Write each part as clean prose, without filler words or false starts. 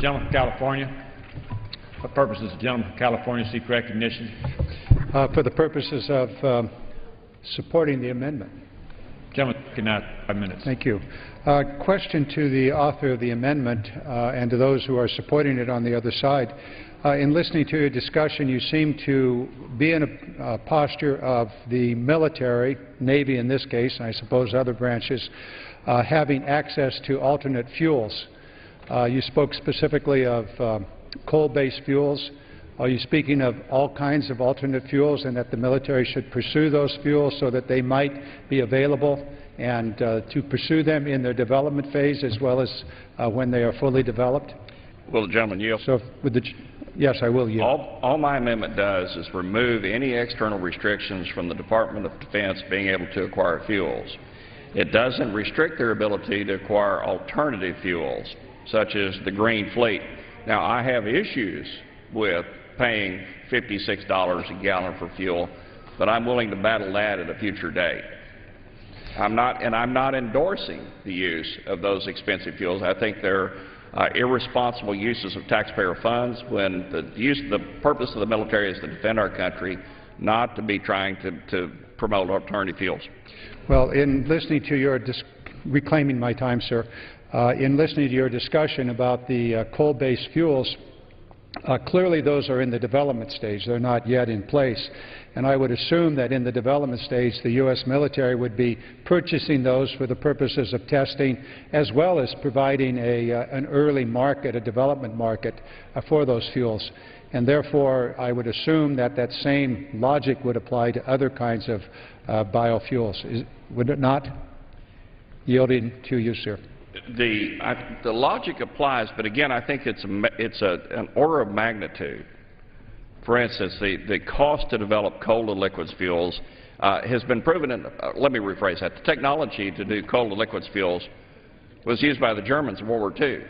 Gentleman from California. What purpose does the gentleman from California seek recognition? For the purposes of supporting the amendment. Gentleman, now 5 minutes. Thank you. Question to the author of the amendment and to those who are supporting it on the other side. In listening to your discussion, you seem to be in a posture of the military, Navy in this case, and I suppose other branches, having access to alternate fuels. You spoke specifically of coal-based fuels. Are you speaking of all kinds of alternate fuels and that the military should pursue those fuels so that they might be available and to pursue them in their development phase as well as when they are fully developed? Will the gentleman yield? So, yes, I will yield. All my amendment does is remove any external restrictions from the Department of Defense being able to acquire fuels. It doesn't restrict their ability to acquire alternative fuels, such as the green fleet. Now, I have issues with paying $56 a gallon for fuel, but I'm willing to battle that at a future date. I'm not endorsing the use of those expensive fuels. I think they're irresponsible uses of taxpayer funds when the purpose of the military is to defend our country, not to be trying to promote alternative fuels. Well, in listening to your reclaiming my time, sir, in listening to your discussion about the coal-based fuels, clearly those are in the development stage. They're not yet in place. And I would assume that in the development stage the U.S. military would be purchasing those for the purposes of testing as well as providing an early market, a development market for those fuels. And therefore I would assume that that same logic would apply to other kinds of biofuels. Would it not? Yielding to you, sir. The logic applies, but again, I think it's an order of magnitude. For instance, the cost to develop coal to liquids fuels has been proven in, let me rephrase that, the technology to do coal to liquids fuels was used by the Germans in World War II.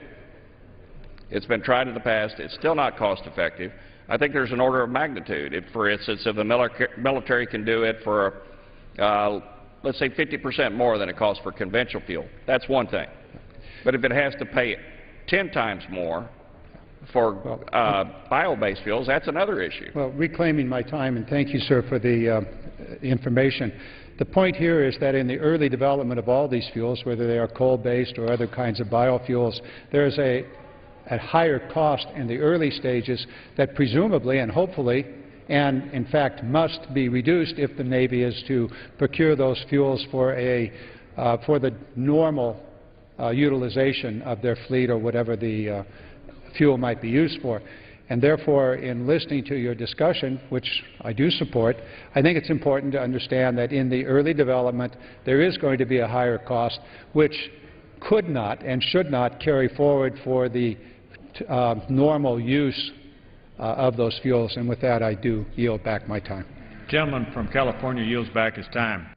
It's been tried in the past. It's still not cost effective. I think there's an order of magnitude. If, for instance, if the military can do it for, let's say, 50% more than it costs for conventional fuel, that's one thing. But if it has to pay 10 times more for bio-based fuels, that's another issue. Well, reclaiming my time, and thank you, sir, for the information. The point here is that in the early development of all these fuels, whether they are coal-based or other kinds of biofuels, there is a higher cost in the early stages that presumably and hopefully and in fact must be reduced if the Navy is to procure those fuels for the normal utilization of their fleet or whatever the fuel might be used for. And therefore, in listening to your discussion, which I do support, I think it's important to understand that in the early development there is going to be a higher cost which could not and should not carry forward for the normal use of those fuels. And with that, I do yield back my time. Gentleman from California yields back his time.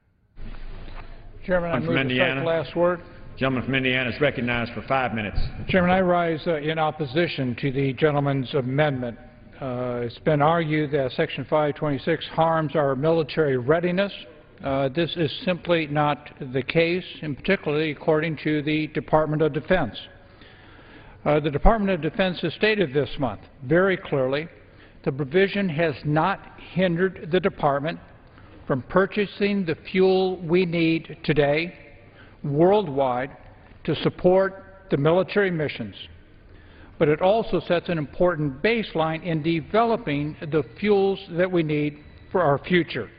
Chairman, I move to strike the last word. Gentleman from Indiana is recognized for 5 minutes. Chairman, I rise in opposition to the gentleman's amendment. It's been argued that Section 526 harms our military readiness. This is simply not the case, and particularly according to the Department of Defense. The Department of Defense has stated this month very clearly the provision has not hindered the Department from purchasing the fuel we need today worldwide to support the military missions. But it also sets an important baseline in developing the fuels that we need for our future.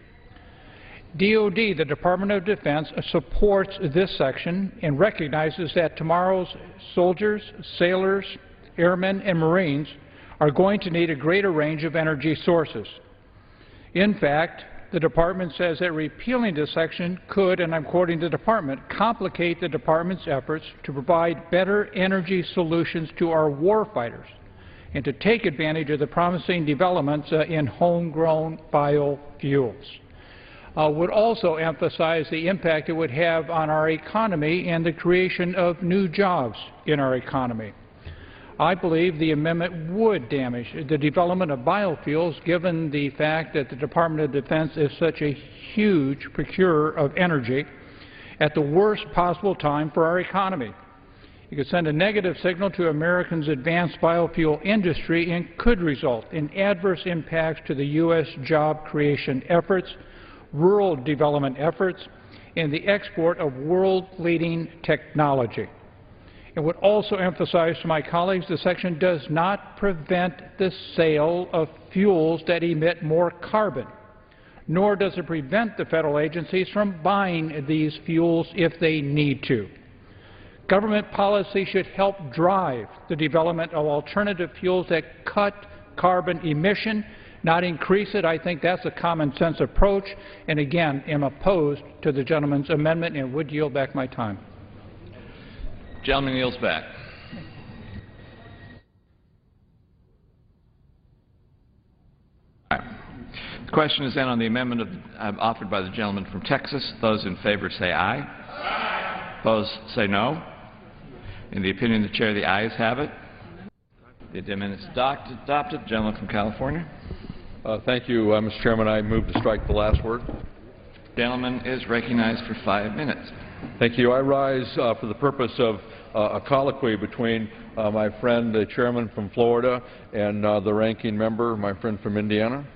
DoD, the Department of Defense, supports this section and recognizes that tomorrow's soldiers, sailors, airmen, and Marines are going to need a greater range of energy sources. In fact, the Department says that repealing this section could, and I'm quoting the Department, complicate the Department's efforts to provide better energy solutions to our warfighters and to take advantage of the promising developments in homegrown biofuels. Would also emphasize the impact it would have on our economy and the creation of new jobs in our economy. I believe the amendment would damage the development of biofuels given the fact that the Department of Defense is such a huge procurer of energy at the worst possible time for our economy. It could send a negative signal to Americans' advanced biofuel industry and could result in adverse impacts to the U.S. job creation efforts, rural development efforts, and the export of world-leading technology. It would also emphasize to my colleagues the section does not prevent the sale of fuels that emit more carbon, nor does it prevent the federal agencies from buying these fuels if they need to. Government policy should help drive the development of alternative fuels that cut carbon emission, not increase it. I think that's a common sense approach, and again, am opposed to the gentleman's amendment and would yield back my time. Gentleman yields back. All right. The question is then on the amendment offered by the gentleman from Texas. Those in favor say aye. Aye. Opposed say no. In the opinion of the chair, the ayes have it. The amendment is adopted. The gentleman from California. Thank you, Mr. Chairman. I move to strike the last word. The gentleman is recognized for 5 minutes. Thank you. I rise for the purpose of a colloquy between my friend, the chairman from Florida, and the ranking member, my friend from Indiana.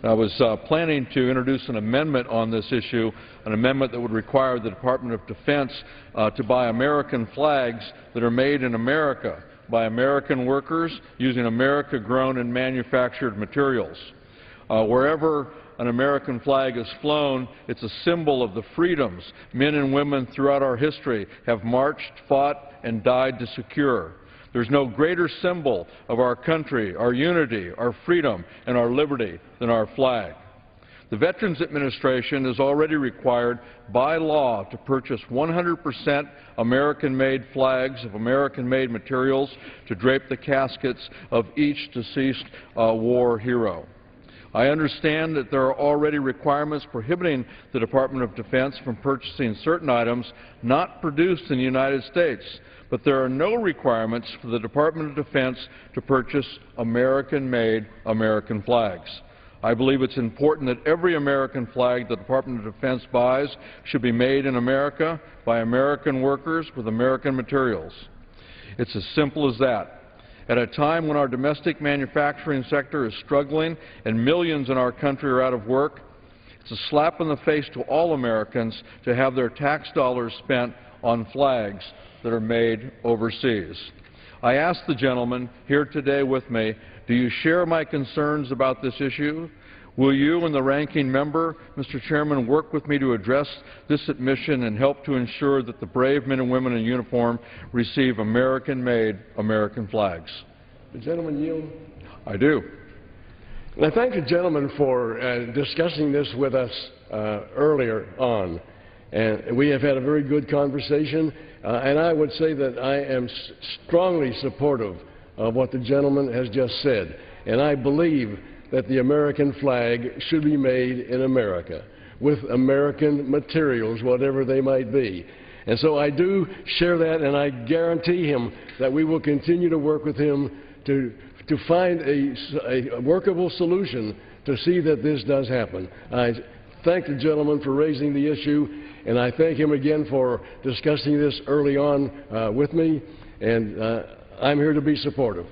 I was planning to introduce an amendment on this issue, an amendment that would require the Department of Defense to buy American flags that are made in America by American workers using America-grown and manufactured materials. Wherever an American flag is flown, it's a symbol of the freedoms men and women throughout our history have marched, fought, and died to secure. There's no greater symbol of our country, our unity, our freedom, and our liberty than our flag. The Veterans Administration is already required by law to purchase 100% American-made flags of American-made materials to drape the caskets of each deceased war hero. I understand that there are already requirements prohibiting the Department of Defense from purchasing certain items not produced in the United States, but there are no requirements for the Department of Defense to purchase American-made American flags. I believe it's important that every American flag the Department of Defense buys should be made in America by American workers with American materials. It's as simple as that. At a time when our domestic manufacturing sector is struggling and millions in our country are out of work, it's a slap in the face to all Americans to have their tax dollars spent on flags that are made overseas. I ask the gentleman here today with me, do you share my concerns about this issue? Will you and the ranking member, Mr. Chairman, work with me to address this admission and help to ensure that the brave men and women in uniform receive American-made American flags? The gentleman yield? I do. And I thank the gentleman for discussing this with us earlier on. And we have had a very good conversation, and I would say that I am strongly supportive of what the gentleman has just said. And I believe that the American flag should be made in America with American materials, whatever they might be. And so I do share that, and I guarantee him that we will continue to work with him to find a workable solution to see that this does happen. I thank the gentleman for raising the issue, and I thank him again for discussing this early on with me, and I'm here to be supportive.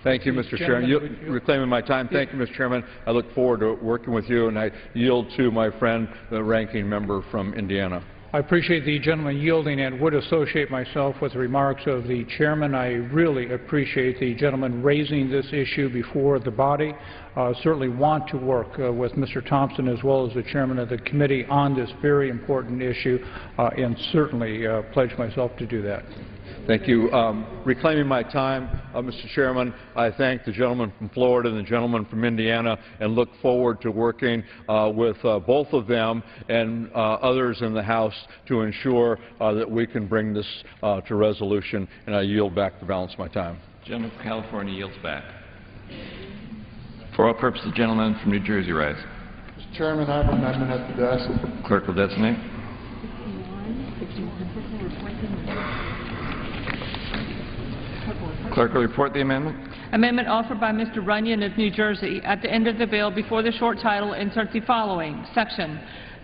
Thank you, Mr. Chairman. Reclaiming my time. Thank you, Mr. Chairman. I look forward to working with you, and I yield to my friend, the ranking member from Indiana. I appreciate the gentleman yielding and would associate myself with the remarks of the chairman. I really appreciate the gentleman raising this issue before the body. Certainly want to work with Mr. Thompson as well as the chairman of the committee on this very important issue, and certainly pledge myself to do that. Thank you. Reclaiming my time, Mr. Chairman, I thank the gentleman from Florida and the gentleman from Indiana and look forward to working with both of them and others in the House to ensure that we can bring this to resolution, and I yield back the balance of my time. The gentleman from California yields back. For all purposes, the gentleman from New Jersey rise. Mr. Chairman, I have an amendment at the desk. Clerk will designate. Clerk will report the amendment. Amendment offered by Mr. Runyon of New Jersey. At the end of the bill, before the short title, insert the following. Section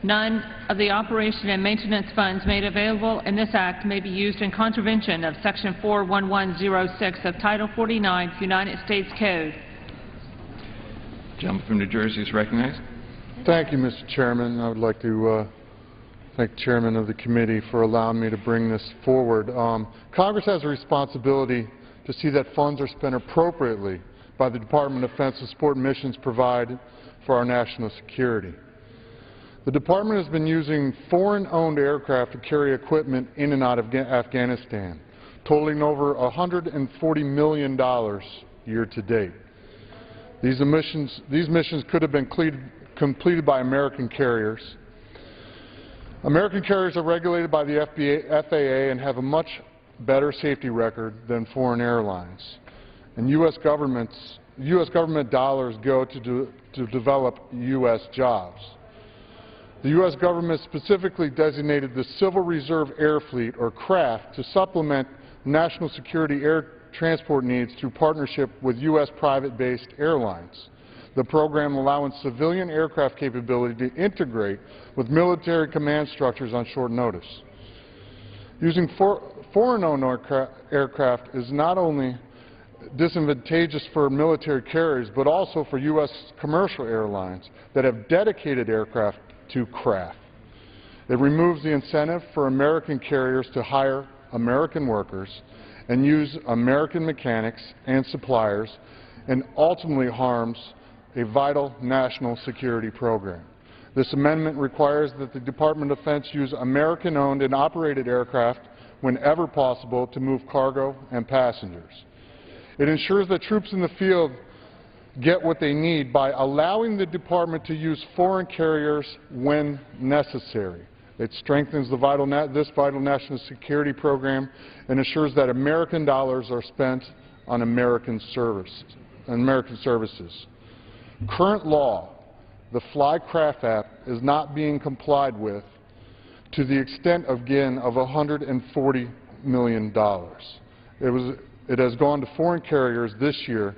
None of the operation and maintenance funds made available in this Act may be used in contravention of Section 41106 of Title 49 United States Code. Gentleman from New Jersey is recognized. Thank you, Mr. Chairman. I would like to thank the Chairman of the committee for allowing me to bring this forward. Congress has a responsibility to see that funds are spent appropriately by the Department of Defense to support missions provided for our national security. The Department has been using foreign-owned aircraft to carry equipment in and out of Afghanistan, totaling over $140 million year to date. These missions could have been completed by American carriers. American carriers are regulated by the FAA and have a much better safety record than foreign airlines. And U.S. government dollars go to develop U.S. jobs. The U.S. government specifically designated the Civil Reserve Air Fleet, or CRAF, to supplement national security air transport needs through partnership with U.S. private-based airlines. The program allowing civilian aircraft capability to integrate with military command structures on short notice. Using foreign-owned aircraft is not only disadvantageous for military carriers, but also for U.S. commercial airlines that have dedicated aircraft to CRAF. It removes the incentive for American carriers to hire American workers and use American mechanics and suppliers, and ultimately harms a vital national security program. This amendment requires that the Department of Defense use American-owned and operated aircraft whenever possible to move cargo and passengers. It ensures that troops in the field get what they need by allowing the Department to use foreign carriers when necessary. It strengthens this vital national security program and ensures that American dollars are spent on American services. Current law, the Fly-CRAF Act, is not being complied with to the extent, again, of $140 million. It has gone to foreign carriers this year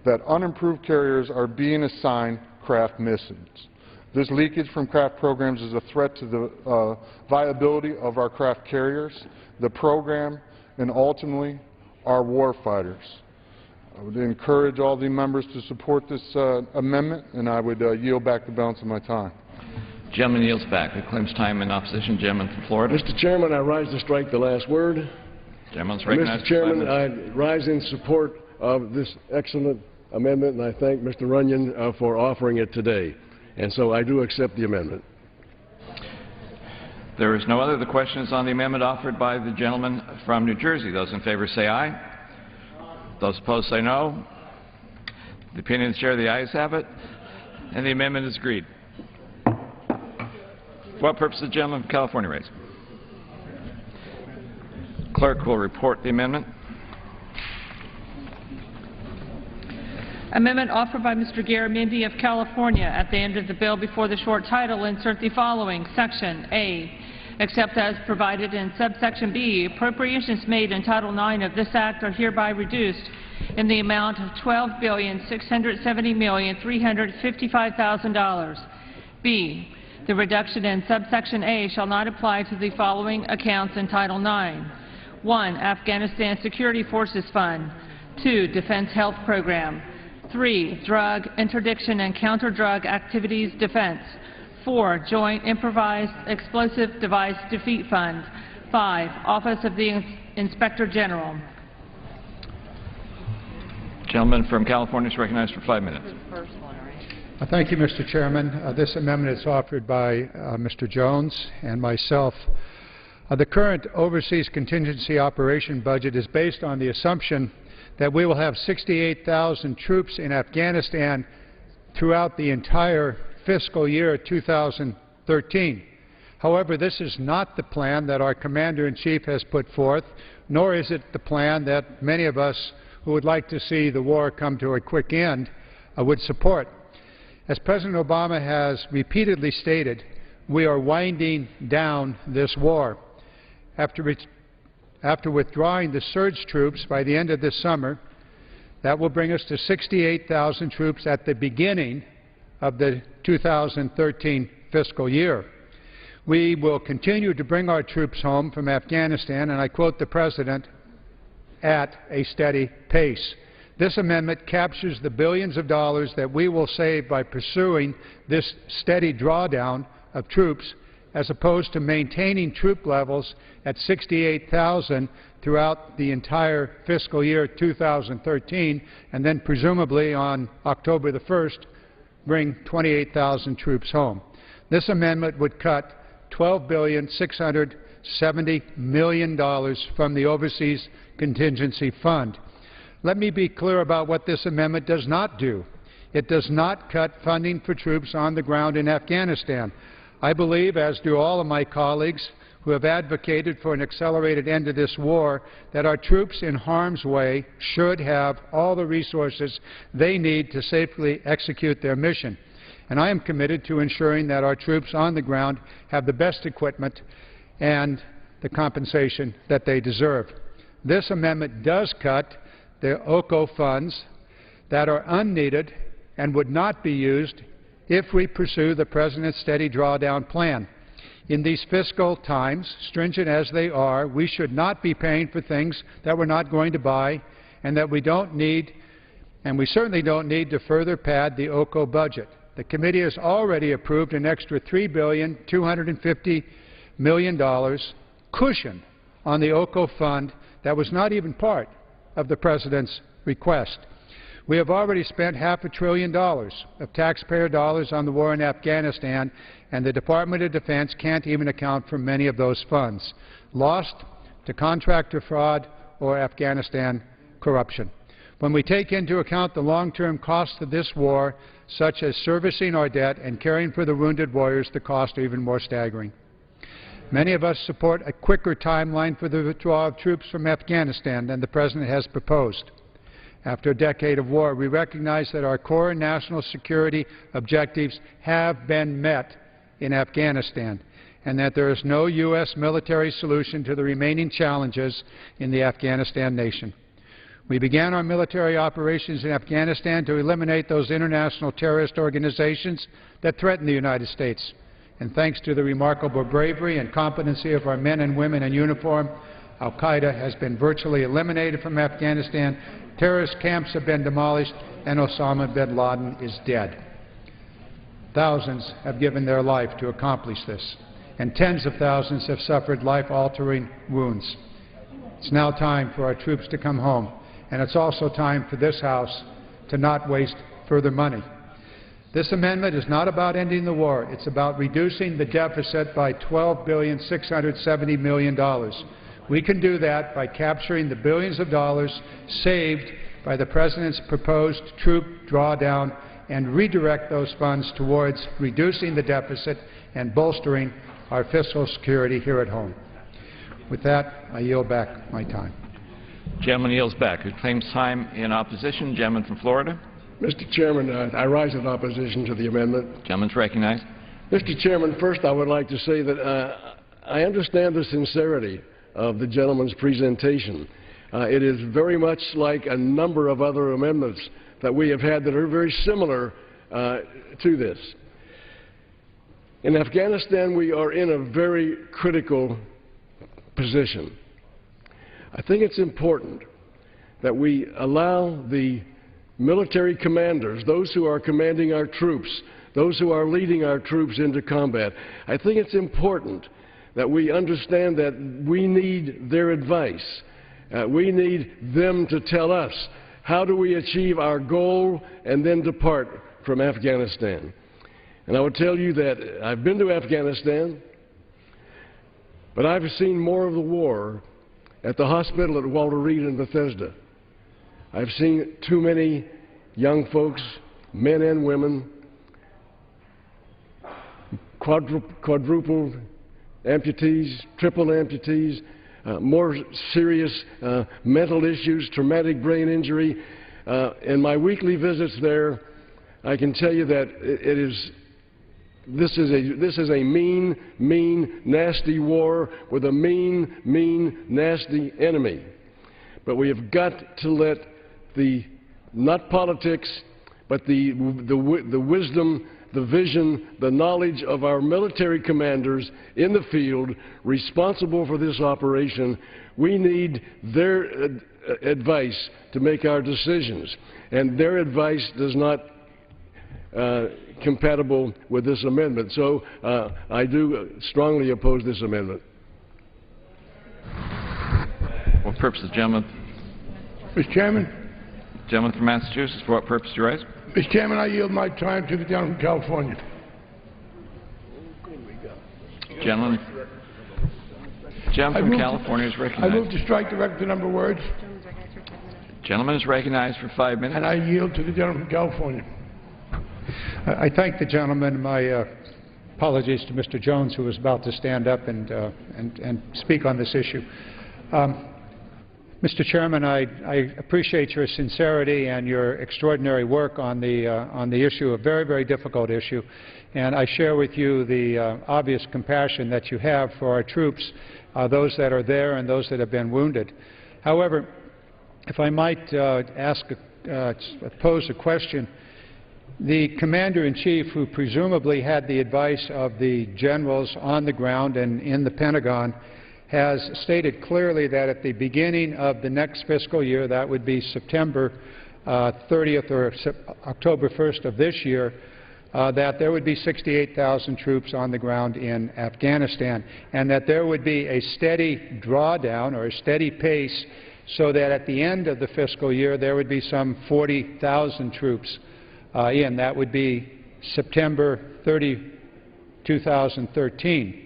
that unimproved carriers are being assigned CRAF missions. This leakage from CRAF programs is a threat to the viability of our CRAF carriers, the program, and ultimately our warfighters. I would encourage all the members to support this amendment, and I would yield back the balance of my time. Gentleman yields back. Reclaims time in opposition. Gentleman from Florida. Mr. Chairman, I rise to strike the last word. Gentleman's recognized. Mr. Chairman, I rise in support of this excellent amendment, and I thank Mr. Runyon for offering it today. And so I do accept the amendment. There is no other. The question is on the amendment offered by the gentleman from New Jersey. Those in favor say aye. Those opposed say no. The opinion of the chair, the ayes have it, and the amendment is agreed. For what purpose does the gentleman from California raise? Clerk will report the amendment. Amendment offered by Mr. Garamendi of California. At the end of the bill, before the short title, insert the following: Section A, except as provided in subsection B, appropriations made in Title IX of this Act are hereby reduced in the amount of $12,670,355,000. B, the reduction in subsection A shall not apply to the following accounts in Title IX: 1. Afghanistan Security Forces Fund. 2. Defense Health Program. 3. Drug Interdiction and Counter-Drug Activities Defense. 4. Joint Improvised Explosive Device Defeat Fund. 5. Office of the Inspector General. Gentleman from California is recognized for 5 minutes. Thank you, Mr. Chairman. This amendment is offered by Mr. Jones and myself. The current overseas contingency operation budget is based on the assumption that we will have 68,000 troops in Afghanistan throughout the entire fiscal year 2013. However, this is not the plan that our Commander-in-Chief has put forth, nor is it the plan that many of us who would like to see the war come to a quick end would support. As President Obama has repeatedly stated, we are winding down this war. After withdrawing the surge troops by the end of this summer, that will bring us to 68,000 troops at the beginning of the 2013 fiscal year. We will continue to bring our troops home from Afghanistan, and I quote the President, at a steady pace. This amendment captures the billions of dollars that we will save by pursuing this steady drawdown of troops as opposed to maintaining troop levels at 68,000 throughout the entire fiscal year 2013, and then presumably on October the 1st, bring 28,000 troops home. This amendment would cut $12,670 million from the Overseas Contingency Fund. Let me be clear about what this amendment does not do. It does not cut funding for troops on the ground in Afghanistan. I believe, as do all of my colleagues who have advocated for an accelerated end to this war, that our troops in harm's way should have all the resources they need to safely execute their mission. And I am committed to ensuring that our troops on the ground have the best equipment and the compensation that they deserve. This amendment does cut the OCO funds that are unneeded and would not be used if we pursue the President's steady drawdown plan. In these fiscal times, stringent as they are, we should not be paying for things that we're not going to buy and that we don't need, and we certainly don't need to further pad the OCO budget. The committee has already approved an extra $3,250 million cushion on the OCO fund that was not even part of the President's request. We have already spent $500 billion of taxpayer dollars on the war in Afghanistan, and the Department of Defense can't even account for many of those funds, lost to contractor fraud or Afghanistan corruption. When we take into account the long-term costs of this war, such as servicing our debt and caring for the wounded warriors, the costs are even more staggering. Many of us support a quicker timeline for the withdrawal of troops from Afghanistan than the President has proposed. After a decade of war, we recognize that our core national security objectives have been met in Afghanistan, and that there is no U.S. military solution to the remaining challenges in the Afghanistan nation. We began our military operations in Afghanistan to eliminate those international terrorist organizations that threaten the United States. And thanks to the remarkable bravery and competency of our men and women in uniform, al-Qaeda has been virtually eliminated from Afghanistan, terrorist camps have been demolished, and Osama bin Laden is dead. Thousands have given their life to accomplish this, and tens of thousands have suffered life-altering wounds. It's now time for our troops to come home, and it's also time for this House to not waste further money. This amendment is not about ending the war. It's about reducing the deficit by $12,670 million. We can do that by capturing the billions of dollars saved by the President's proposed troop drawdown and redirect those funds towards reducing the deficit and bolstering our fiscal security here at home. With that, I yield back my time. Gentleman yields back. Who claims time in opposition? Gentleman from Florida. Mr. Chairman, I rise in opposition to the amendment. Gentleman's recognized. Mr. Chairman, first I would like to say that I understand the sincerity of the gentleman's presentation. It is very much like a number of other amendments that we have had that are very similar to this. In Afghanistan, we are in a very critical position. I think it's important that we allow the military commanders, those who are commanding our troops, those who are leading our troops into combat, I think it's important that we understand that we need their advice. We need them to tell us how do we achieve our goal and then depart from Afghanistan. And I would tell you that I've been to Afghanistan, but I've seen more of the war at the hospital at Walter Reed in Bethesda. I've seen too many young folks, men and women, quadruple amputees, triple amputees, more serious mental issues, traumatic brain injury. In my weekly visits there, I can tell you that this is a mean, nasty war with a mean, nasty enemy. But we have got to let not politics, but the wisdom the vision, the knowledge of our military commanders in the field responsible for this operation. We need their advice to make our decisions, and their advice does not compatible with this amendment. So I do strongly oppose this amendment. What purpose the gentleman? Mr. Chairman. Gentleman from Massachusetts, for what purpose do you raise? Mr. Chairman, I yield my time to the gentleman from California. Gentleman from California is recognized. I move to strike the record the number of words. Gentleman is recognized for 5 minutes. And I yield to the gentleman from California. I thank the gentleman. My apologies to Mr. Jones, who was about to stand up and speak on this issue. Mr. Chairman, I appreciate your sincerity and your extraordinary work on the issue, a very, very difficult issue, and I share with you the obvious compassion that you have for our troops, those that are there and those that have been wounded. However, if I might pose a question, the Commander-in-Chief, who presumably had the advice of the generals on the ground and in the Pentagon, has stated clearly that at the beginning of the next fiscal year, that would be September 30th or October 1st of this year, that there would be 68,000 troops on the ground in Afghanistan, and that there would be a steady drawdown or a steady pace so that at the end of the fiscal year there would be some 40,000 troops in. That would be September 30, 2013.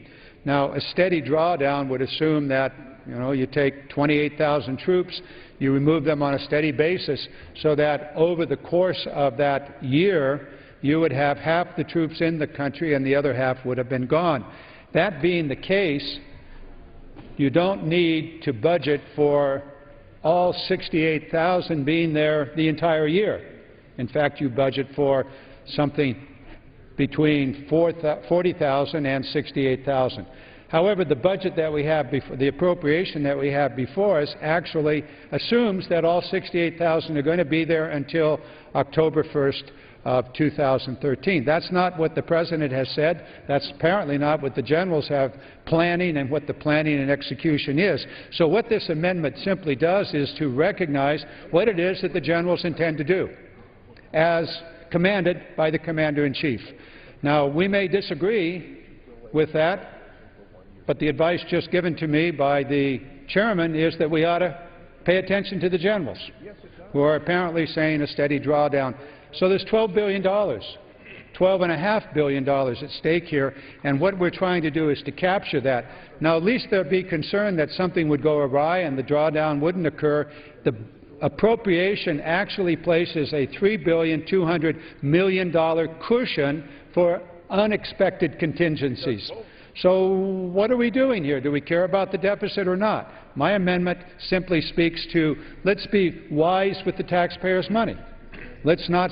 Now, a steady drawdown would assume that, you take 28,000 troops, you remove them on a steady basis, so that over the course of that year, you would have half the troops in the country and the other half would have been gone. That being the case, you don't need to budget for all 68,000 being there the entire year. In fact, you budget for something between 40,000 and 68,000. However, the budget that we have, the appropriation that we have before us actually assumes that all 68,000 are going to be there until October 1st of 2013. That's not what the President has said. That's apparently not what the generals have planning and what the planning and execution is. So what this amendment simply does is to recognize what it is that the generals intend to do, as commanded by the Commander-in-Chief. Now, we may disagree with that, but the advice just given to me by the chairman is that we ought to pay attention to the generals, who are apparently saying a steady drawdown. So there's $12 billion, $12.5 billion at stake here, and what we're trying to do is to capture that. Now, at least there'd be concern that something would go awry and the drawdown wouldn't occur. The appropriation actually places a $3.2 billion cushion for unexpected contingencies. So what are we doing here? Do we care about the deficit or not? My amendment simply speaks to, let's be wise with the taxpayers' money. Let's not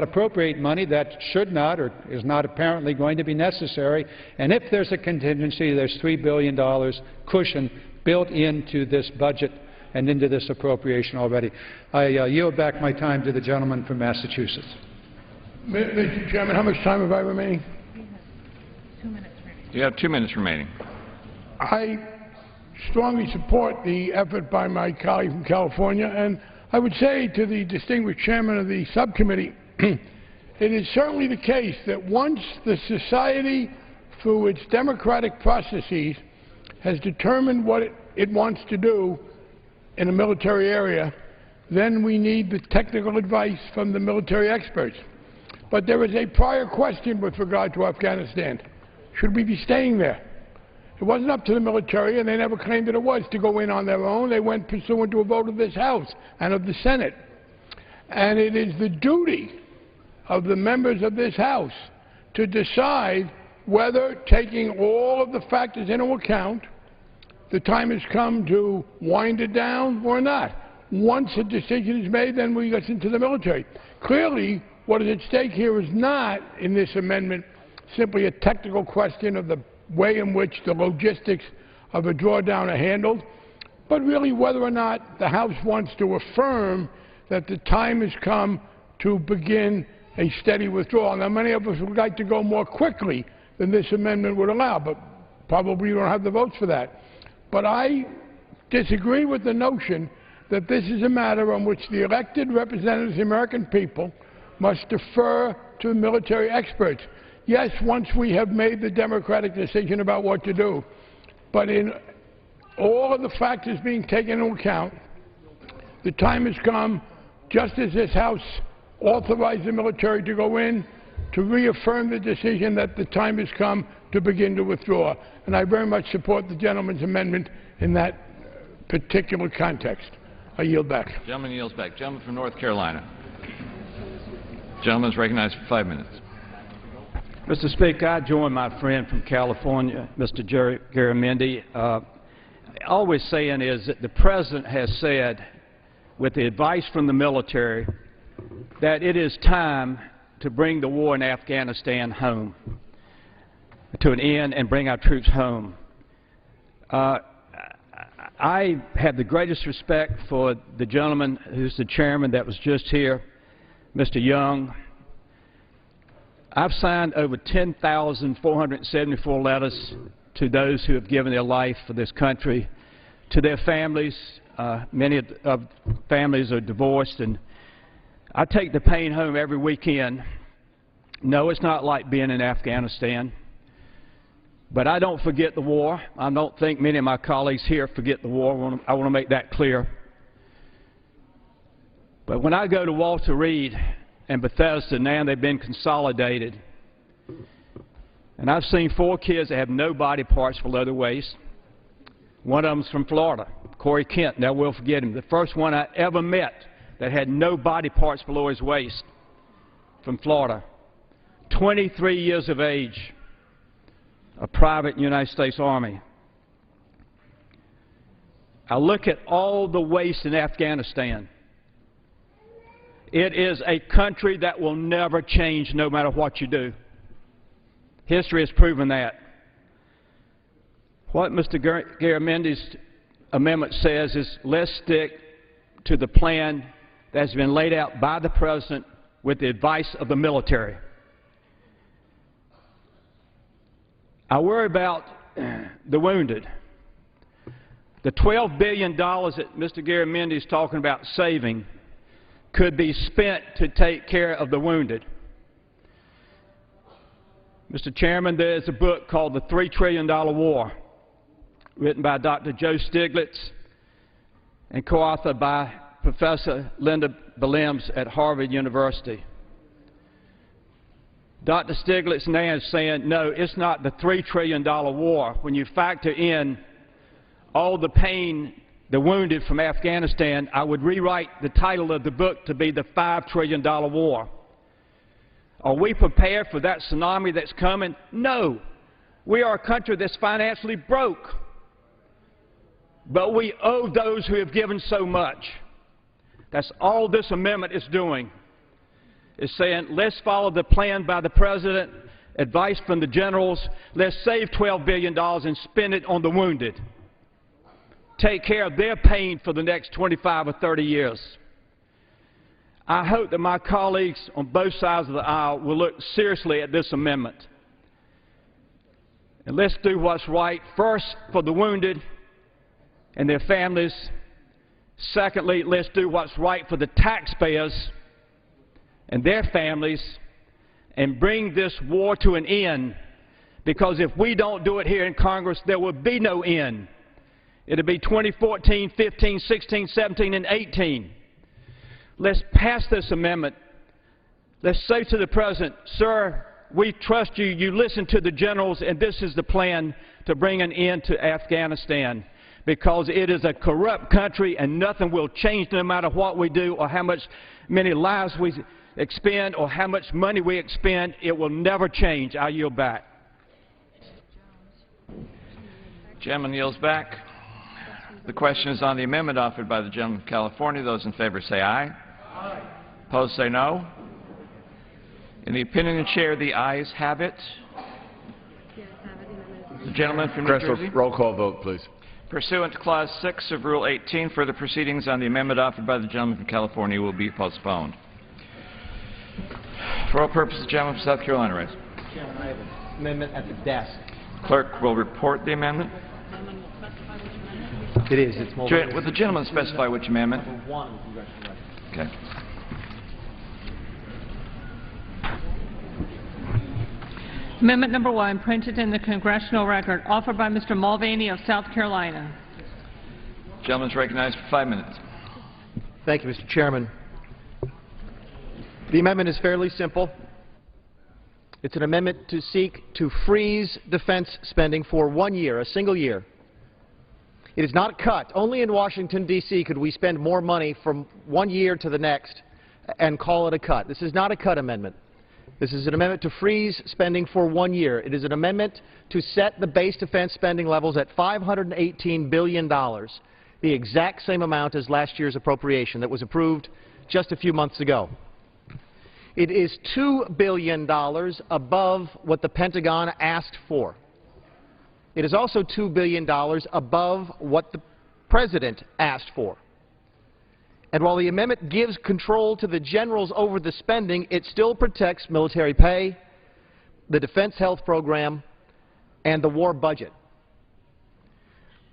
appropriate money that should not or is not apparently going to be necessary. And if there's a contingency, there's $3 billion cushion built into this budget and into this appropriation already. I yield back my time to the gentleman from Massachusetts. Mr. Chairman, how much time have I remaining? 2 minutes remaining. You have 2 minutes remaining. I strongly support the effort by my colleague from California, and I would say to the distinguished chairman of the subcommittee, it is certainly the case that once the society, through its democratic processes, has determined what it wants to do in a military area, then we need the technical advice from the military experts. But there is a prior question with regard to Afghanistan. Should we be staying there? It wasn't up to the military, and they never claimed that it was, to go in on their own. They went pursuant to a vote of this House and of the Senate. And it is the duty of the members of this House to decide whether, taking all of the factors into account, the time has come to wind it down or not. Once a decision is made, then we listen to the military. Clearly, what is at stake here is not, in this amendment, simply a technical question of the way in which the logistics of a drawdown are handled, but really whether or not the House wants to affirm that the time has come to begin a steady withdrawal. Now, many of us would like to go more quickly than this amendment would allow, but probably you don't have the votes for that. But I disagree with the notion that this is a matter on which the elected representatives of the American people must defer to military experts. Yes, once we have made the democratic decision about what to do, but in all of the factors being taken into account, the time has come, just as this House authorized the military to go in, to reaffirm the decision that the time has come to begin to withdraw. And I very much support the gentleman's amendment in that particular context. I yield back. Gentleman yields back. Gentleman from North Carolina. Gentleman is recognized for 5 minutes. Mr. Speaker, I join my friend from California, Mr. Garamendi. Always saying is that the President has said, with the advice from the military, that it is time to bring the war in Afghanistan home, to an end, and bring our troops home. I have the greatest respect for the gentleman who's the chairman that was just here, Mr. Young. I've signed over 10,474 letters to those who have given their life for this country, to their families. Many of families are divorced, and I take the pain home every weekend. No, it's not like being in Afghanistan, but I don't forget the war. I don't think many of my colleagues here forget the war. I want to make that clear. But when I go to Walter Reed and Bethesda, now they've been consolidated, and I've seen 4 kids that have no body parts below the waist. One of them's from Florida, Corey Kent, never will forget him. The first one I ever met that had no body parts below his waist, from Florida. 23 years of age, a private in the United States Army. I look at all the waste in Afghanistan. It is a country that will never change no matter what you do. History has proven that. What Mr. Garamendi's amendment says is let's stick to the plan that's been laid out by the President with the advice of the military. I worry about the wounded. The $12 billion that Mr. Garamendi is talking about saving could be spent to take care of the wounded. Mr. Chairman, there is a book called The $3 Trillion War, written by Dr. Joe Stiglitz and co-authored by Professor Linda Bellems at Harvard University. Dr. Stiglitz now is saying, no, it's not the $3 trillion war. When you factor in all the pain, the wounded from Afghanistan, I would rewrite the title of the book to be the $5 trillion war. Are we prepared for that tsunami that's coming? No. We are a country that's financially broke. But we owe those who have given so much. That's all this amendment is doing. It's saying, let's follow the plan by the President, advice from the generals. Let's save $12 billion and spend it on the wounded. Take care of their pain for the next 25 or 30 years. I hope that my colleagues on both sides of the aisle will look seriously at this amendment. And let's do what's right, first for the wounded and their families. Secondly, let's do what's right for the taxpayers and their families and bring this war to an end, because if we don't do it here in Congress, there will be no end. It'll be 2014, 15, 16, 17, and 18. Let's pass this amendment. Let's say to the President, sir, we trust you. You listen to the generals, and this is the plan to bring an end to Afghanistan, because it is a corrupt country and nothing will change no matter what we do or how many lives we expend or how much money we expend. It will never change. I yield back. Gentleman yields back. The question is on the amendment offered by the gentleman from California. Those in favor say aye. Aye. Opposed say no. In the opinion of the chair, the ayes have it. The gentleman from New Jersey. Roll call vote, please. Pursuant to Clause 6 of Rule 18, further proceedings on the amendment offered by the gentleman from California will be postponed. For all purposes, the gentleman from South Carolina raised. Chairman, I have an amendment at the desk. Clerk will report the amendment. It is. It's mobile. Would the gentleman specify which amendment? Number 1 of the congressional record. Okay. Amendment number 1, printed in the congressional record, offered by Mr. Mulvaney of South Carolina. Gentleman is recognized for 5 minutes. Thank you, Mr. Chairman. The amendment is fairly simple. It's an amendment to seek to freeze defense spending for 1 year, a single year. It is not a cut. Only in Washington, D.C. could we spend more money from 1 year to the next and call it a cut. This is not a cut amendment. This is an amendment to freeze spending for 1 year. It is an amendment to set the base defense spending levels at $518 billion, the exact same amount as last year's appropriation that was approved just a few months ago. It is $2 billion above what the Pentagon asked for. It is also $2 billion above what the President asked for. And while the amendment gives control to the generals over the spending, it still protects military pay, the Defense Health Program, and the war budget.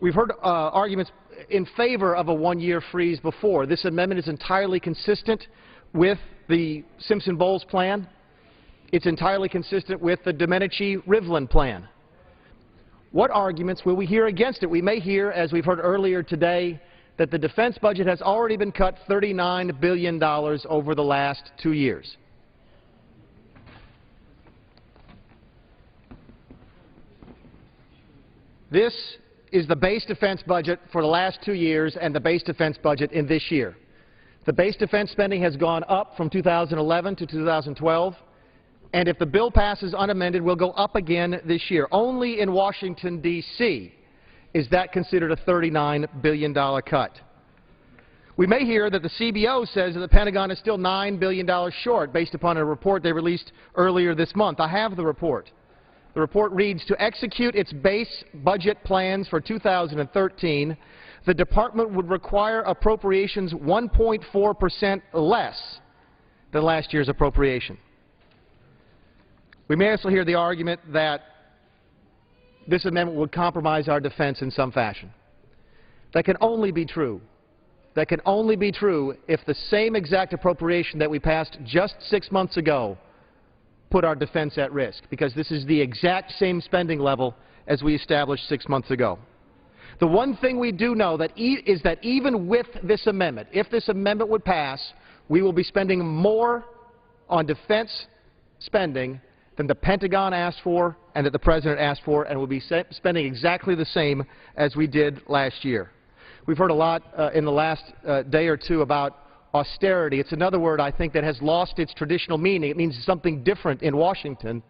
We've heard arguments in favor of a one-year freeze before. This amendment is entirely consistent with the Simpson-Bowles plan. It's entirely consistent with the Domenici-Rivlin plan. What arguments will we hear against it? We may hear, as we've heard earlier today, that the defense budget has already been cut $39 billion over the last 2 years. This is the base defense budget for the last 2 years and the base defense budget in this year. The base defense spending has gone up from 2011 to 2012, and if the bill passes unamended, will go up again this year. Only in Washington, D.C. is that considered a $39 billion cut. We may hear that the CBO says that the Pentagon is still $9 billion short based upon a report they released earlier this month. I have the report. The report reads, to execute its base budget plans for 2013, the Department would require appropriations 1.4% less than last year's appropriation. We may also hear the argument that this amendment would compromise our defense in some fashion. That can only be true. That can only be true if the same exact appropriation that we passed just 6 months ago put our defense at risk, because this is the exact same spending level as we established 6 months ago. The one thing we do know is that even with this amendment, if this amendment would pass, we will be spending more on defense spending than the Pentagon asked for and that the President asked for, and will be spending exactly the same as we did last year. We've heard a lot in the last day or two about austerity. It's another word, I think, that has lost its traditional meaning. It means something different in Washington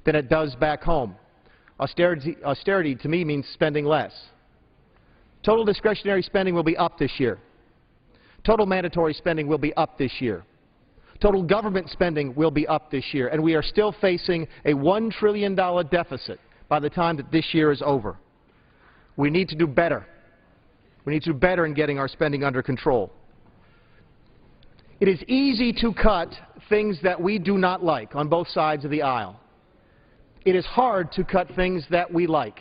than it does back home. Austerity to me means spending less. Total discretionary spending will be up this year. Total mandatory spending will be up this year. Total government spending will be up this year, and we are still facing a $1 trillion deficit by the time that this year is over. We need to do better. We need to do better in getting our spending under control. It is easy to cut things that we do not like on both sides of the aisle. It is hard to cut things that we like.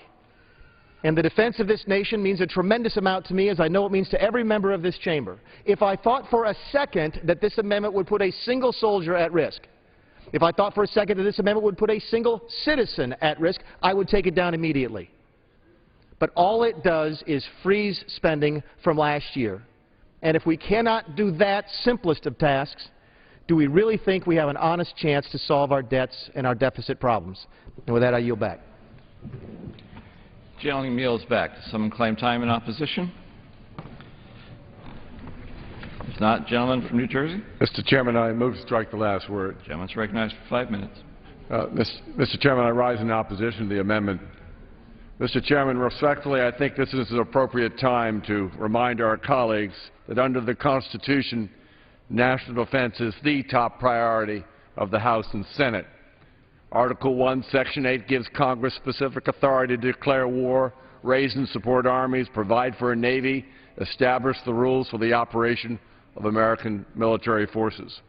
And the defense of this nation means a tremendous amount to me, as I know it means to every member of this chamber. If I thought for a second that this amendment would put a single soldier at risk, if I thought for a second that this amendment would put a single citizen at risk, I would take it down immediately. But all it does is freeze spending from last year. And if we cannot do that simplest of tasks, do we really think we have an honest chance to solve our debts and our deficit problems? And with that, I yield back. Gentleman yields back. Does someone claim time in opposition? If not, gentleman from New Jersey. Mr. Chairman, I move to strike the last word. Gentleman's recognized for 5 minutes. Mr. Chairman, I rise in opposition to the amendment. Mr. Chairman, respectfully, I think this is an appropriate time to remind our colleagues that under the Constitution, national defense is the top priority of the House and Senate. Article 1, Section 8 gives Congress specific authority to declare war, raise and support armies, provide for a Navy, establish the rules for the operation of American military forces.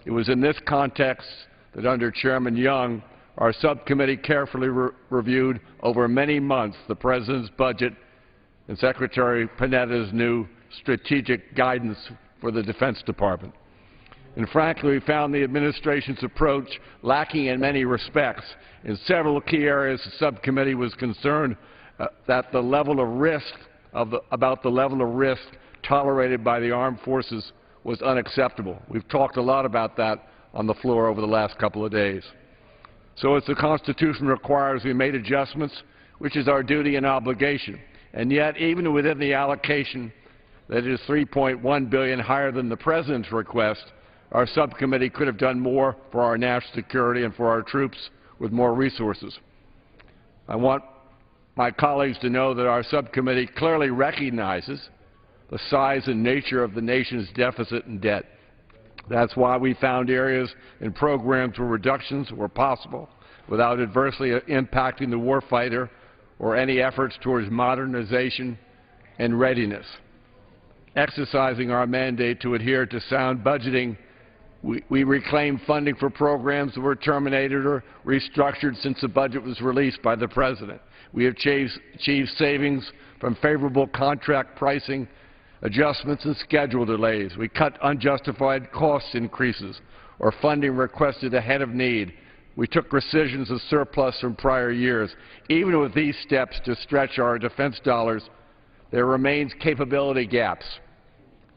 It was in this context that under Chairman Young, our subcommittee carefully reviewed over many months the President's budget and Secretary Panetta's new strategic guidance for the Defense Department. And frankly, we found the administration's approach lacking in many respects. In several key areas, the subcommittee was concerned about the level of risk tolerated by the armed forces was unacceptable. We've talked a lot about that on the floor over the last couple of days. So as the Constitution requires, we made adjustments, which is our duty and obligation. And yet, even within the allocation that is $3.1 billion higher than the President's request, our subcommittee could have done more for our national security and for our troops with more resources. I want my colleagues to know that our subcommittee clearly recognizes the size and nature of the nation's deficit and debt. That's why we found areas and programs where reductions were possible without adversely impacting the warfighter or any efforts towards modernization and readiness. Exercising our mandate to adhere to sound budgeting, we reclaimed funding for programs that were terminated or restructured since the budget was released by the President. We have achieved savings from favorable contract pricing adjustments and schedule delays. We cut unjustified cost increases or funding requested ahead of need. We took rescissions of surplus from prior years. Even with these steps to stretch our defense dollars, there remains capability gaps.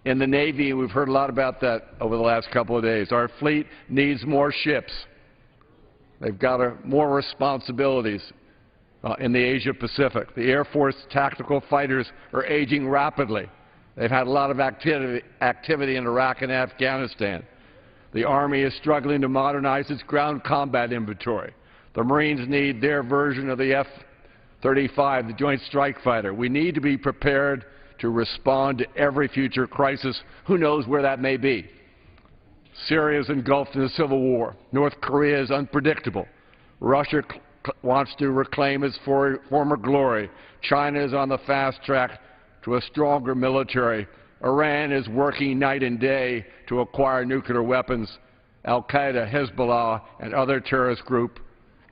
In the Navy, we've heard a lot about that over the last couple of days. Our fleet needs more ships. They've got more responsibilities in the Asia-Pacific. The Air Force tactical fighters are aging rapidly. They've had a lot of activity in Iraq and Afghanistan. The Army is struggling to modernize its ground combat inventory. The Marines need their version of the F-35, the Joint Strike Fighter. We need to be prepared to respond to every future crisis. Who knows where that may be? Syria is engulfed in a civil war. North Korea is unpredictable. Russia wants to reclaim its former glory. China is on the fast track to a stronger military. Iran is working night and day to acquire nuclear weapons. Al-Qaeda, Hezbollah, and other terrorist groups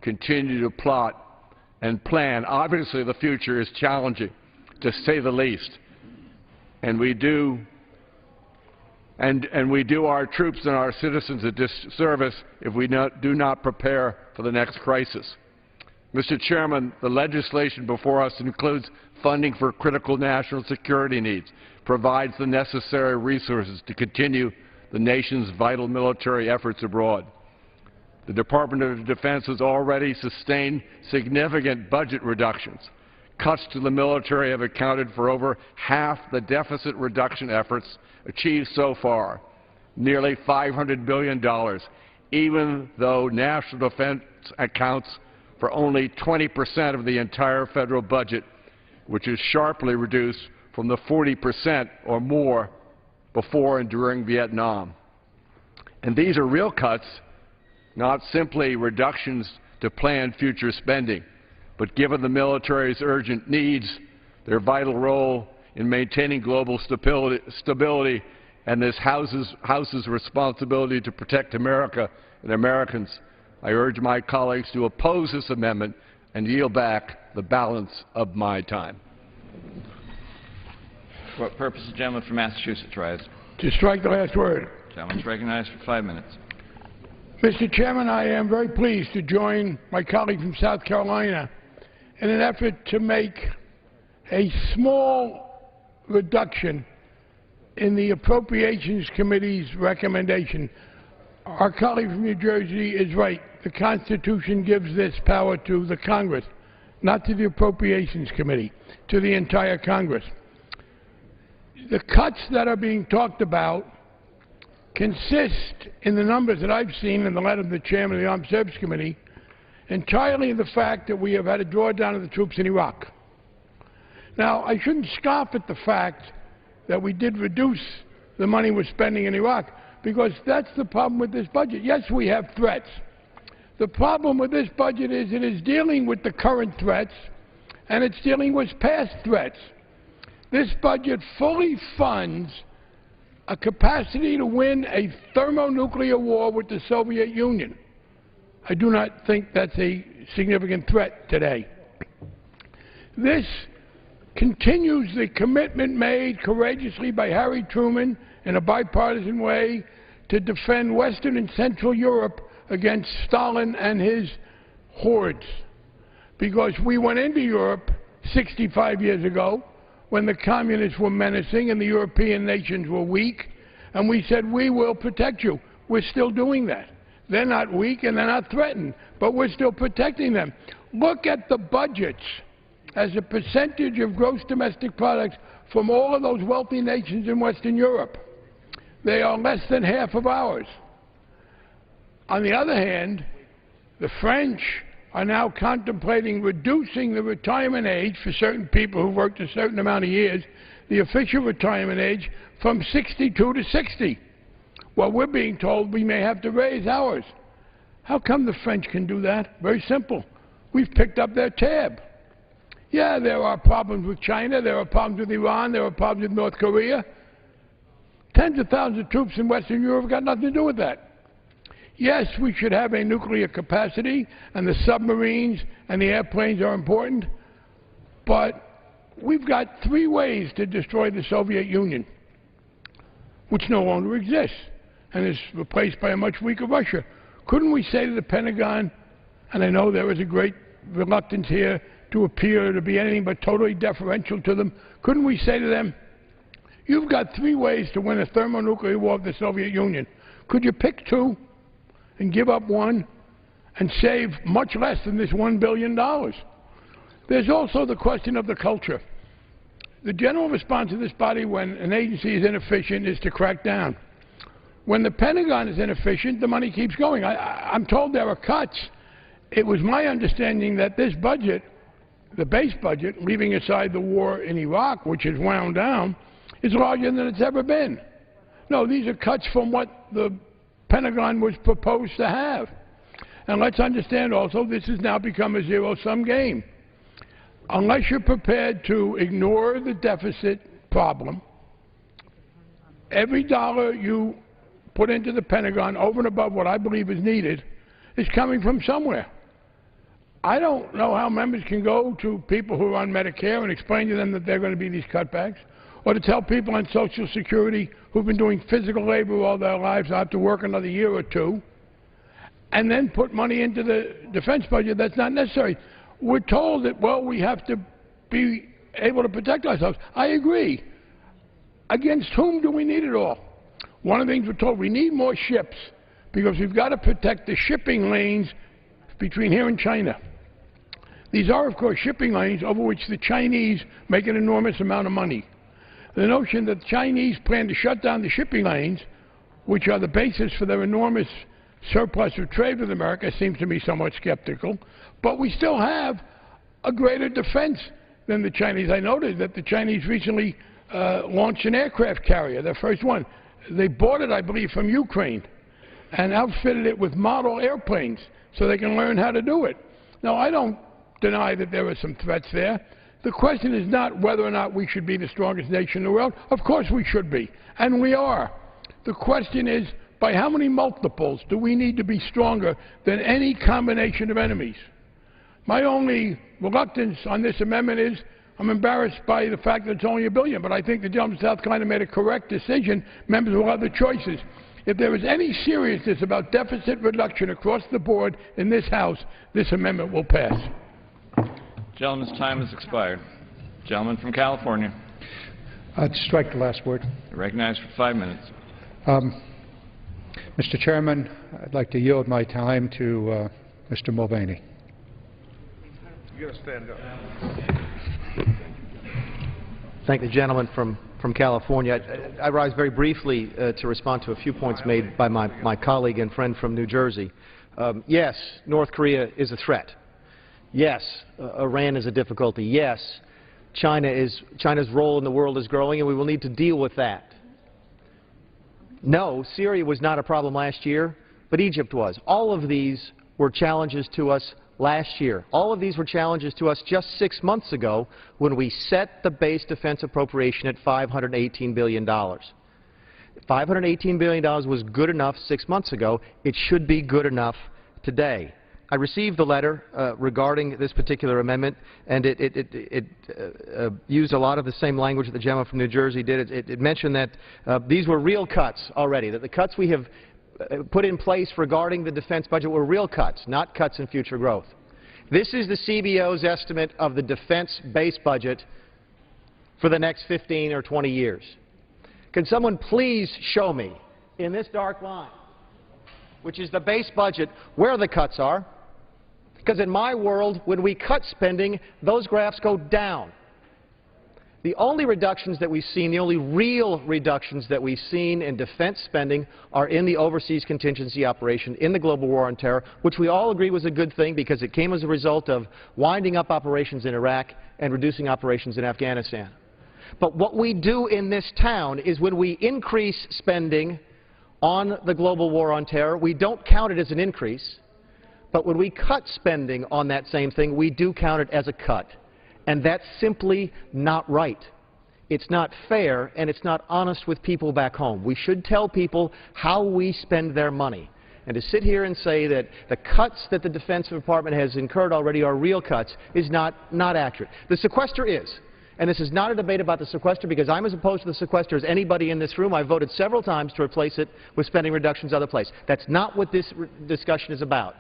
continue to plot and plan. Obviously, the future is challenging, to say the least. And we do our troops and our citizens a disservice if we do not prepare for the next crisis. Mr. Chairman, the legislation before us includes funding for critical national security needs, provides the necessary resources to continue the nation's vital military efforts abroad. The Department of Defense has already sustained significant budget reductions. Cuts to the military have accounted for over half the deficit reduction efforts achieved so far, nearly $500 billion, even though national defense accounts for only 20% of the entire federal budget, which is sharply reduced from the 40% or more before and during Vietnam. And these are real cuts, not simply reductions to planned future spending, but given the military's urgent needs, their vital role in maintaining global stability, and this House's responsibility to protect America and Americans, I urge my colleagues to oppose this amendment and yield back the balance of my time. For what purpose the gentleman from Massachusetts rise? To strike the last word. The gentleman is recognized for 5 minutes. Mr. Chairman, I am very pleased to join my colleague from South Carolina in an effort to make a small reduction in the Appropriations Committee's recommendation. Our colleague from New Jersey is right. The Constitution gives this power to the Congress, not to the Appropriations Committee, to the entire Congress. The cuts that are being talked about consist, in the numbers that I've seen in the letter of the chairman of the Armed Services Committee, entirely in the fact that we have had a drawdown of the troops in Iraq. Now, I shouldn't scoff at the fact that we did reduce the money we're spending in Iraq, because that's the problem with this budget. Yes, we have threats. The problem with this budget is it is dealing with the current threats, and it's dealing with past threats. This budget fully funds a capacity to win a thermonuclear war with the Soviet Union. I do not think that's a significant threat today. This continues the commitment made courageously by Harry Truman in a bipartisan way to defend Western and Central Europe against Stalin and his hordes. Because we went into Europe 65 years ago when the communists were menacing and the European nations were weak, and we said, we will protect you. We're still doing that. They're not weak and they're not threatened, but we're still protecting them. Look at the budgets as a percentage of gross domestic products from all of those wealthy nations in Western Europe. They are less than half of ours. On the other hand, the French are now contemplating reducing the retirement age for certain people who worked a certain amount of years, the official retirement age, from 62 to 60. Well, we're being told we may have to raise ours. How come the French can do that? Very simple. We've picked up their tab. Yeah, there are problems with China, there are problems with Iran, there are problems with North Korea. Tens of thousands of troops in Western Europe have got nothing to do with that. Yes, we should have a nuclear capacity, and the submarines and the airplanes are important, but we've got 3 ways to destroy the Soviet Union, which no longer exists and is replaced by a much weaker Russia. Couldn't we say to the Pentagon, and I know there is a great reluctance here to appear to be anything but totally deferential to them, couldn't we say to them, you've got 3 ways to win a thermonuclear war with the Soviet Union. Could you pick 2 and give up 1 and save much less than this $1 billion? There's also the question of the culture. The general response of this body when an agency is inefficient is to crack down. When the Pentagon is inefficient, the money keeps going. I'm told there are cuts. It was my understanding that this budget, the base budget, leaving aside the war in Iraq, which is wound down, is larger than it's ever been. No, these are cuts from what the Pentagon was proposed to have. And let's understand also this has now become a zero-sum game. Unless you're prepared to ignore the deficit problem, every dollar you put into the Pentagon over and above what I believe is needed is coming from somewhere. I don't know how members can go to people who are on Medicare and explain to them that there are going to be these cutbacks, or to tell people on Social Security who've been doing physical labor all their lives not to work another year or 2, and then put money into the defense budget that's not necessary. We're told that, well, we have to be able to protect ourselves. I agree. Against whom do we need it all? One of the things we're told, we need more ships because we've got to protect the shipping lanes between here and China. These are, of course, shipping lanes over which the Chinese make an enormous amount of money. The notion that the Chinese plan to shut down the shipping lanes, which are the basis for their enormous surplus of trade with America, seems to me somewhat skeptical. But we still have a greater defense than the Chinese. I noted that the Chinese recently launched an aircraft carrier, their first one. They bought it, I believe, from Ukraine and outfitted it with model airplanes so they can learn how to do it. Now, I don't deny that there are some threats there. The question is not whether or not we should be the strongest nation in the world. Of course we should be, and we are. The question is, by how many multiples do we need to be stronger than any combination of enemies? My only reluctance on this amendment is I'm embarrassed by the fact that it's only $1 billion, but I think the gentleman from South Carolina made a correct decision. Members will have the choices. If there is any seriousness about deficit reduction across the board in this House, this amendment will pass. Gentleman's time has expired. Gentleman from California. Strike the last word. Recognized for 5 minutes. Mr. Chairman, I'd like to yield my time to Mr. Mulvaney. You got to stand up. Thank the gentleman from California. I rise very briefly to respond to a few points made by my colleague and friend from New Jersey. Yes, North Korea is a threat. Yes, Iran is a difficulty. Yes, China's role in the world is growing, and we will need to deal with that. No, Syria was not a problem last year, but Egypt was. All of these were challenges to us last year. All of these were challenges to us just 6 months ago when we set the base defense appropriation at $518 billion. $518 billion was good enough 6 months ago. It should be good enough today. I received the letter regarding this particular amendment, and it used a lot of the same language that the gentleman from New Jersey did. It mentioned that these were real cuts already, that the cuts we have put in place regarding the defense budget were real cuts, not cuts in future growth. This is the CBO's estimate of the defense base budget for the next 15 or 20 years. Can someone please show me in this dark line, which is the base budget, where the cuts are? Because in my world, when we cut spending, those graphs go down. The only reductions that we've seen, the only real reductions that we've seen in defense spending are in the overseas contingency operation, in the global war on terror, which we all agree was a good thing because it came as a result of winding up operations in Iraq and reducing operations in Afghanistan. But what we do in this town is when we increase spending on the global war on terror, we don't count it as an increase. But when we cut spending on that same thing, we do count it as a cut. And that's simply not right. It's not fair, and it's not honest with people back home. We should tell people how we spend their money. And to sit here and say that the cuts that the Defense Department has incurred already are real cuts is not accurate. The sequester is. And this is not a debate about the sequester because I'm as opposed to the sequester as anybody in this room. I voted several times to replace it with spending reductions other place. That's not what this discussion is about.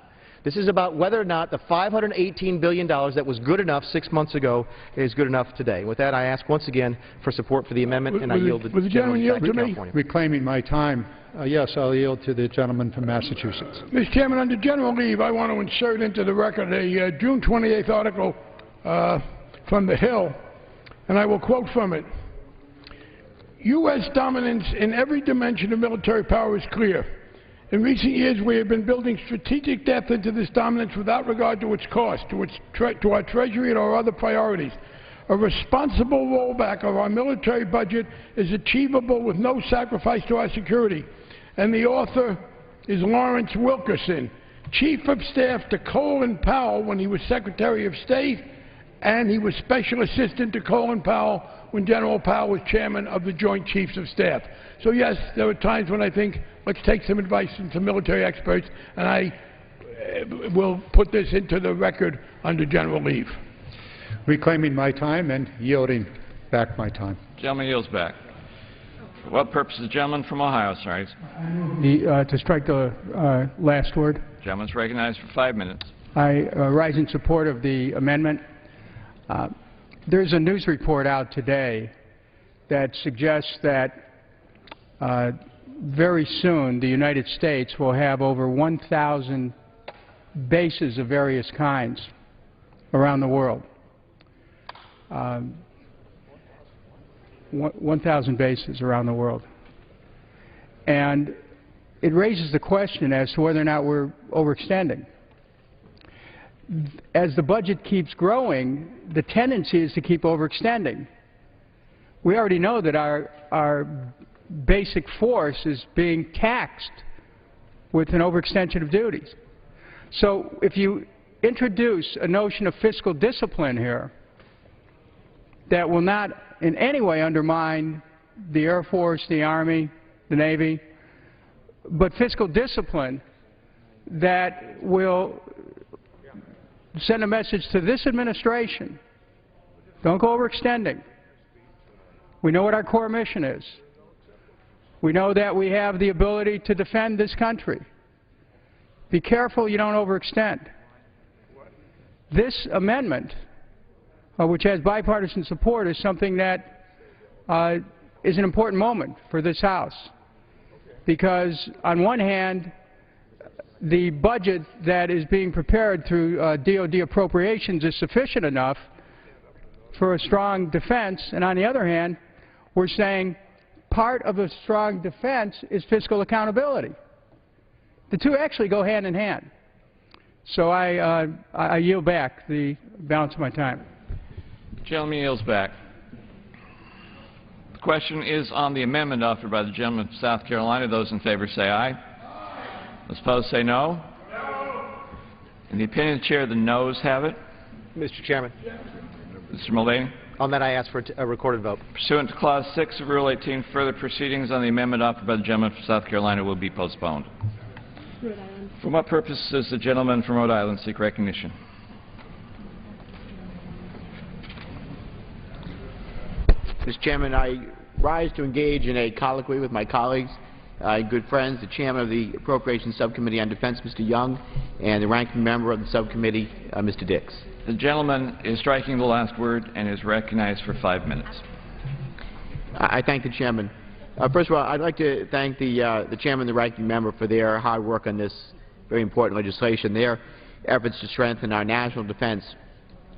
This is about whether or not the $518 billion that was good enough 6 months ago is good enough today. With that, I ask once again for support for the amendment, and I yield the gentleman back to California. Reclaiming my time, yes, I'll yield to the gentleman from Massachusetts. Mr. Chairman, under general leave, I want to insert into the record a June 28th article from The Hill, and I will quote from it. U.S. dominance in every dimension of military power is clear. In recent years, we have been building strategic depth into this dominance without regard to its cost, to our Treasury and our other priorities. A responsible rollback of our military budget is achievable with no sacrifice to our security. And the author is Lawrence Wilkerson, Chief of Staff to Colin Powell when he was Secretary of State, and he was Special Assistant to Colin Powell when General Powell was Chairman of the Joint Chiefs of Staff. So yes, there are times when I think, let's take some advice from some military experts, and I will put this into the record under general leave. Reclaiming my time and yielding back my time. Gentleman yields back. For what purpose is the gentleman from Ohio, sorry? To strike the last word. Gentleman's recognized for 5 minutes. I rise in support of the amendment. There's a news report out today that suggests that very soon the United States will have over 1,000 bases of various kinds around the world. 1,000 bases around the world. And it raises the question as to whether or not we're overextending. As the budget keeps growing, the tendency is to keep overextending. We already know that our basic force is being taxed with an overextension of duties. So if you introduce a notion of fiscal discipline here that will not in any way undermine the Air Force, the Army, the Navy, but fiscal discipline that will send a message to this administration, don't go overextending. We know what our core mission is. We know that we have the ability to defend this country. Be careful you don't overextend. This amendment, which has bipartisan support, is something that is an important moment for this House. Because on one hand, the budget that is being prepared through DOD appropriations is sufficient enough for a strong defense, and on the other hand, we're saying part of a strong defense is fiscal accountability. The two actually go hand in hand. So I yield back the balance of my time. Gentleman yields back. The question is on the amendment offered by the gentleman from South Carolina. Those in favor say aye. Those opposed say no. In the opinion of the chair, the noes have it. Mr. Chairman. Mr. Mulvaney. On that, I ask for a recorded vote. Pursuant to Clause 6 of Rule 18, further proceedings on the amendment offered by the gentleman from South Carolina will be postponed. Rhode Island. For what purpose does the gentleman from Rhode Island seek recognition? Mr. Chairman, I rise to engage in a colloquy with my colleagues, good friends, the Chairman of the Appropriations Subcommittee on Defense, Mr. Young, and the Ranking Member of the Subcommittee, Mr. Dix. The gentleman is striking the last word and is recognized for 5 minutes. I thank the Chairman. First of all, I'd like to thank the Chairman and the Ranking Member for their hard work on this very important legislation. Their efforts to strengthen our national defense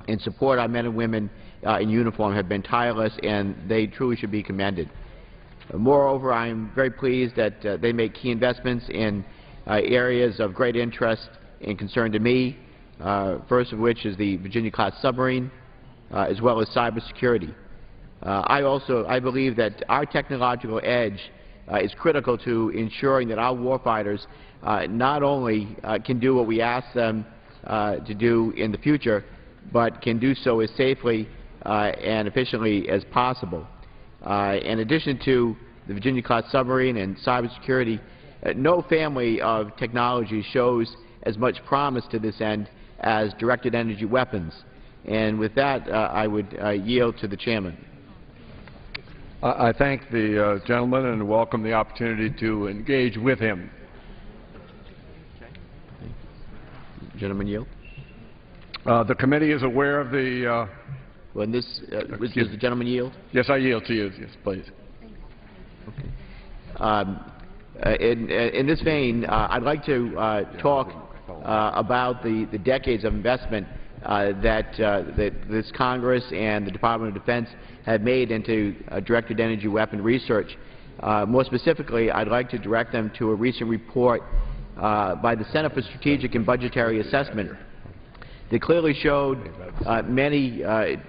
and support our men and women in uniform have been tireless, and they truly should be commended. Moreover, I am very pleased that they make key investments in areas of great interest and concern to me, first of which is the Virginia-class submarine, as well as cybersecurity. I believe that our technological edge is critical to ensuring that our warfighters not only can do what we ask them to do in the future, but can do so as safely and efficiently as possible. In addition to the Virginia-class submarine and cybersecurity, no family of technology shows as much promise to this end as directed energy weapons. And with that, I would yield to the Chairman. I thank the gentleman and welcome the opportunity to engage with him. Gentleman yield. The committee is aware of the... does the gentleman yield? Yes, I yield to you. Yes, please. Okay. In this vein, I'd like to talk about the decades of investment that this Congress and the Department of Defense have made into directed energy weapon research. More specifically, I'd like to direct them to a recent report by the Center for Strategic and Budgetary Assessment that clearly showed many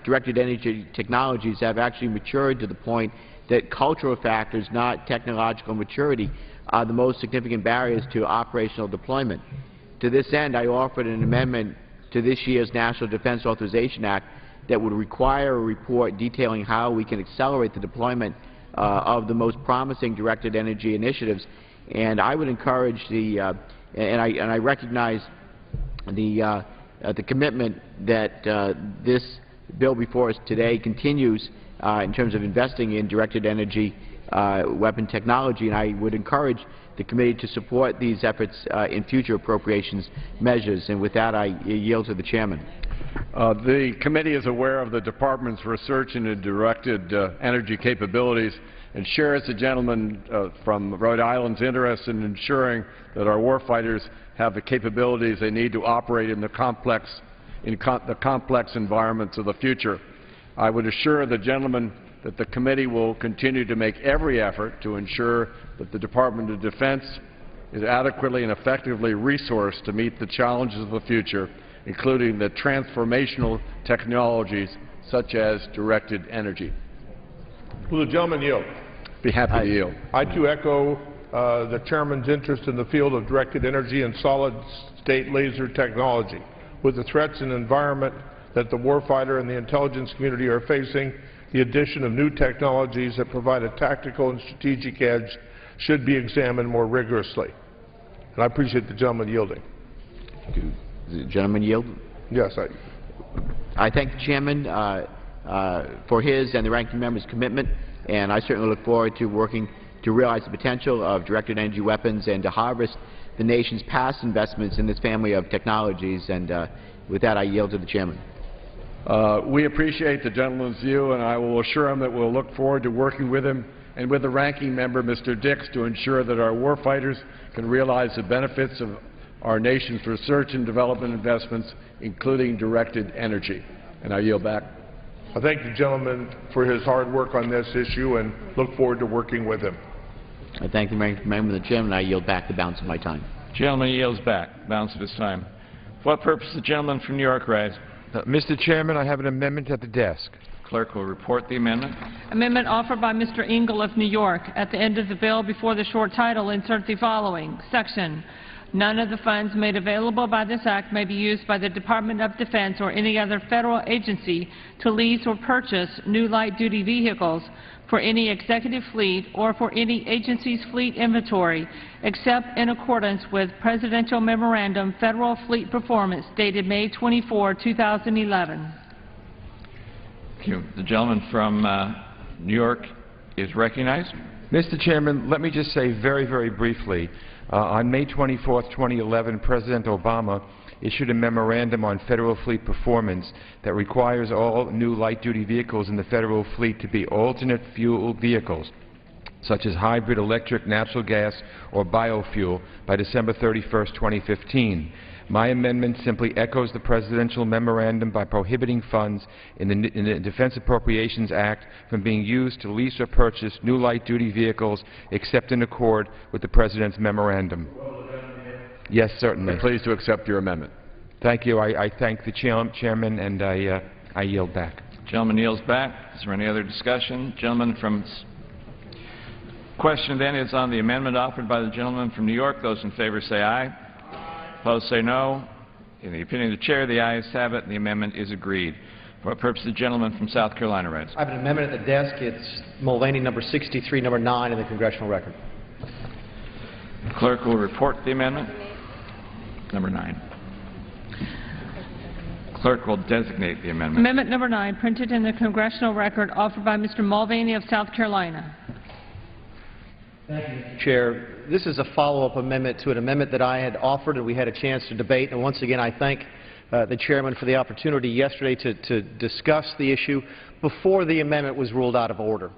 directed energy technologies have actually matured to the point that cultural factors, not technological maturity, are the most significant barriers to operational deployment. To this end, I offered an amendment to this year's National Defense Authorization Act that would require a report detailing how we can accelerate the deployment of the most promising directed energy initiatives. And I would encourage and I recognize the commitment that this bill before us today continues in terms of investing in directed energy weapon technology, and I would encourage the committee to support these efforts in future appropriations measures. And with that, I yield to the Chairman. The committee is aware of the Department's research into directed energy capabilities and shares the gentleman from Rhode Island's interest in ensuring that our warfighters have the capabilities they need to operate in the complex environments of the future. I would assure the gentleman that the committee will continue to make every effort to ensure that the Department of Defense is adequately and effectively resourced to meet the challenges of the future, including the transformational technologies such as directed energy. Will the gentleman yield? Be happy to yield. I too echo the Chairman's interest in the field of directed energy and solid-state laser technology. With the threats and environment that the warfighter and the intelligence community are facing, the addition of new technologies that provide a tactical and strategic edge should be examined more rigorously. And I appreciate the gentleman yielding. Does the gentleman yield? Yes, I thank the Chairman for his and the Ranking Member's commitment, and I certainly look forward to working to realize the potential of directed energy weapons and to harvest the nation's past investments in this family of technologies. And with that, I yield to the Chairman. We appreciate the gentleman's view, and I will assure him that we'll look forward to working with him and with the Ranking Member, Mr. Dix, to ensure that our warfighters can realize the benefits of our nation's research and development investments, including directed energy. And I yield back. I thank the gentleman for his hard work on this issue and look forward to working with him. I thank the Ranking Member and the Chairman. I yield back the balance of my time. Gentleman yields back. Balance of his time. For what purpose the gentleman from New York rise? Mr. Chairman, I have an amendment at the desk. Clerk will report the amendment. Amendment offered by Mr. Engel of New York. At the end of the bill, before the short title, insert the following. Section. None of the funds made available by this Act may be used by the Department of Defense or any other federal agency to lease or purchase new light-duty vehicles for any executive fleet or for any agency's fleet inventory, except in accordance with Presidential Memorandum Federal Fleet Performance dated May 24, 2011. Thank you. The gentleman from New York is recognized. Mr. Chairman, let me just say very, very briefly, on May 24, 2011, President Obama issued a memorandum on federal fleet performance that requires all new light-duty vehicles in the federal fleet to be alternate fuel vehicles, such as hybrid electric, natural gas, or biofuel, by December 31, 2015. My amendment simply echoes the presidential memorandum by prohibiting funds in the Defense Appropriations Act from being used to lease or purchase new light-duty vehicles except in accord with the President's memorandum. Yes, certainly. I'm pleased to accept your amendment. Thank you. I thank the Chairman, and I yield back. Gentleman yields back. Is there any other discussion? Gentleman from... Question then is on the amendment offered by the gentleman from New York. Those in favor say aye. Opposed say no. In the opinion of the Chair, the ayes have it, and the amendment is agreed. For what purpose the gentleman from South Carolina reads? I have an amendment at the desk. It's Mulvaney number 63, number 9 in the congressional record. The clerk will report the amendment. Number 9. Clerk will designate the amendment. Amendment number 9, printed in the congressional record, offered by Mr. Mulvaney of South Carolina. Thank you, Mr. Chair. This is a follow-up amendment to an amendment that I had offered and we had a chance to debate. And once again, I thank the Chairman for the opportunity yesterday to discuss the issue before the amendment was ruled out of order.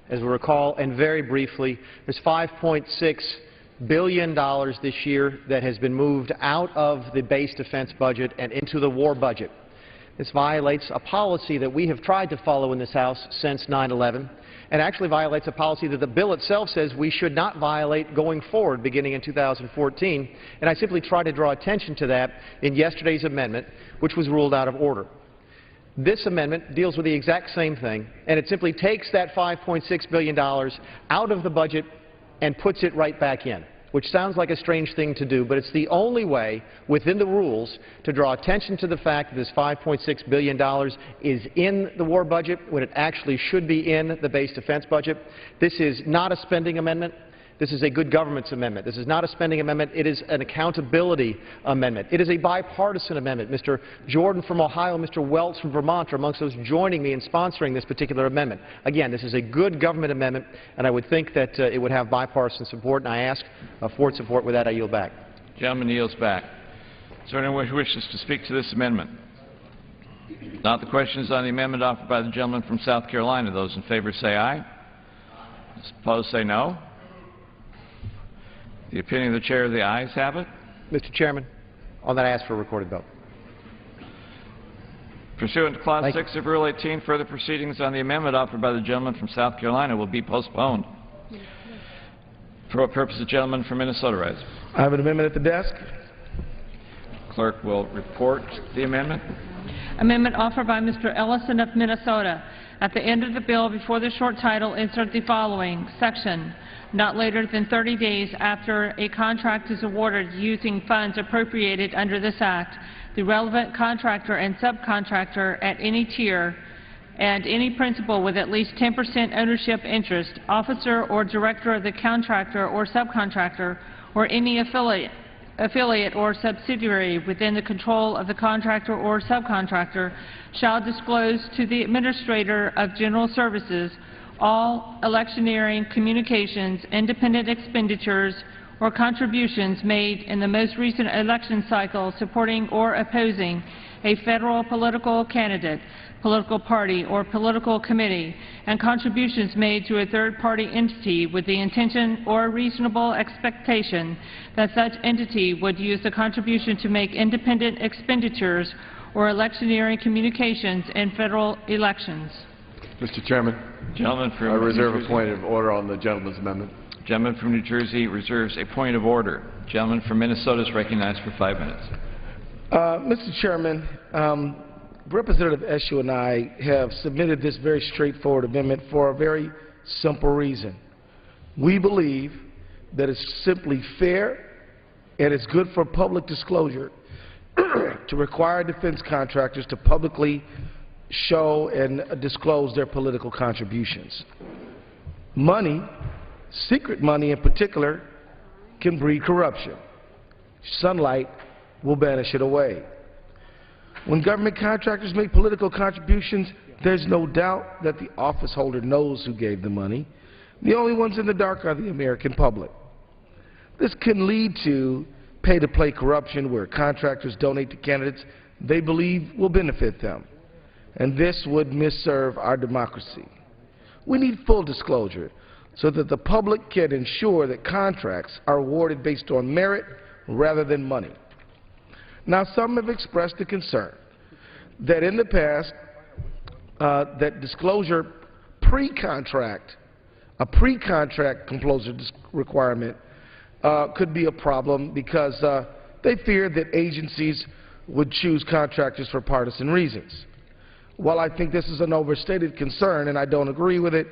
As we recall, and very briefly, there's $5.6 billion this year that has been moved out of the base defense budget and into the war budget. This violates a policy that we have tried to follow in this House since 9/11, and actually violates a policy that the bill itself says we should not violate going forward beginning in 2014. And I simply try to draw attention to that in yesterday's amendment, which was ruled out of order. This amendment deals with the exact same thing, and it simply takes that $5.6 billion out of the budget and puts it right back in, which sounds like a strange thing to do, but it's the only way within the rules to draw attention to the fact that this $5.6 billion is in the war budget when it actually should be in the base defense budget. This is not a spending amendment. This is a good governance amendment. This is not a spending amendment. It is an accountability amendment. It is a bipartisan amendment. Mr. Jordan from Ohio, Mr. Welch from Vermont are amongst those joining me in sponsoring this particular amendment. Again, this is a good government amendment, and I would think that it would have bipartisan support, and I ask for its support. With that, I yield back. Gentleman yields back. Is there anyone who wishes to speak to this amendment? Not. The question is on the amendment offered by the gentleman from South Carolina. Those in favor say aye. Opposed say no. The opinion of the Chair, the ayes have it. Mr. Chairman, on that I ask for a recorded vote. Pursuant to Clause 6 of Rule 18, further proceedings on the amendment offered by the gentleman from South Carolina will be postponed. For what purpose the gentleman from Minnesota rises? I have an amendment at the desk. Clerk will report the amendment. Amendment offered by Mr. Ellison of Minnesota. At the end of the bill, before the short title, insert the following section: not later than 30 days after a contract is awarded using funds appropriated under this Act, the relevant contractor and subcontractor at any tier and any principal with at least 10% ownership interest, officer or director of the contractor or subcontractor, or any affiliate or subsidiary within the control of the contractor or subcontractor shall disclose to the Administrator of General Services all electioneering communications, independent expenditures, or contributions made in the most recent election cycle supporting or opposing a federal political candidate, political party, or political committee, and contributions made to a third-party entity with the intention or reasonable expectation that such entity would use the contribution to make independent expenditures or electioneering communications in federal elections. Mr. Chairman, gentleman from I reserve a point of order on the gentleman's amendment. Gentleman from New Jersey reserves a point of order. Gentleman from Minnesota is recognized for 5 minutes. Mr. Chairman, Representative Eshoo and I have submitted this very straightforward amendment for a very simple reason. We believe that it's simply fair and it's good for public disclosure to require defense contractors to publicly show and disclose their political contributions. Money, secret money in particular, can breed corruption. Sunlight will banish it away. When government contractors make political contributions, there's no doubt that the office holder knows who gave the money. The only ones in the dark are the American public. This can lead to pay-to-play corruption where contractors donate to candidates they believe will benefit them. And this would misserve our democracy. We need full disclosure so that the public can ensure that contracts are awarded based on merit rather than money. Now, some have expressed the concern that in the past, that disclosure pre-contract, a pre-contract disclosure requirement could be a problem because they fear that agencies would choose contractors for partisan reasons. While I think this is an overstated concern and I don't agree with it,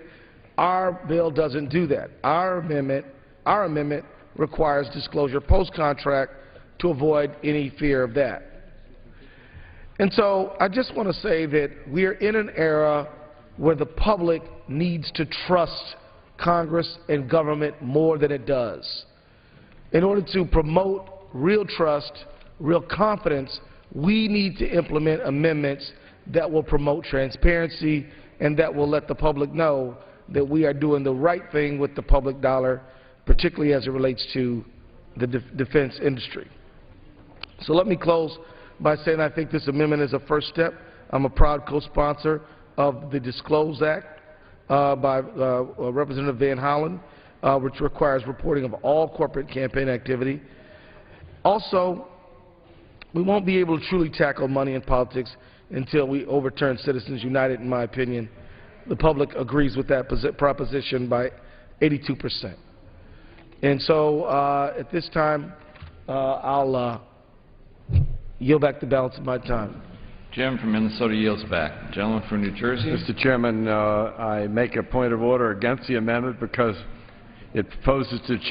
our bill doesn't do that. Our amendment requires disclosure post-contract to avoid any fear of that. And so I just want to say that we are in an era where the public needs to trust Congress and government more than it does. In order to promote real trust, real confidence, we need to implement amendments that will promote transparency and that will let the public know that we are doing the right thing with the public dollar, particularly as it relates to the defense industry. So let me close by saying I think this amendment is a first step. I'm a proud co-sponsor of the Disclose Act by Representative Van Hollen, which requires reporting of all corporate campaign activity. Also, we won't be able to truly tackle money in politics until we overturn Citizens United, in my opinion. The public agrees with that proposition by 82%. And so at this time, I'll yield back the balance of my time. Jim from Minnesota yields back. Gentleman from New Jersey. Mr. Chairman, I make a point of order against the amendment because it proposes to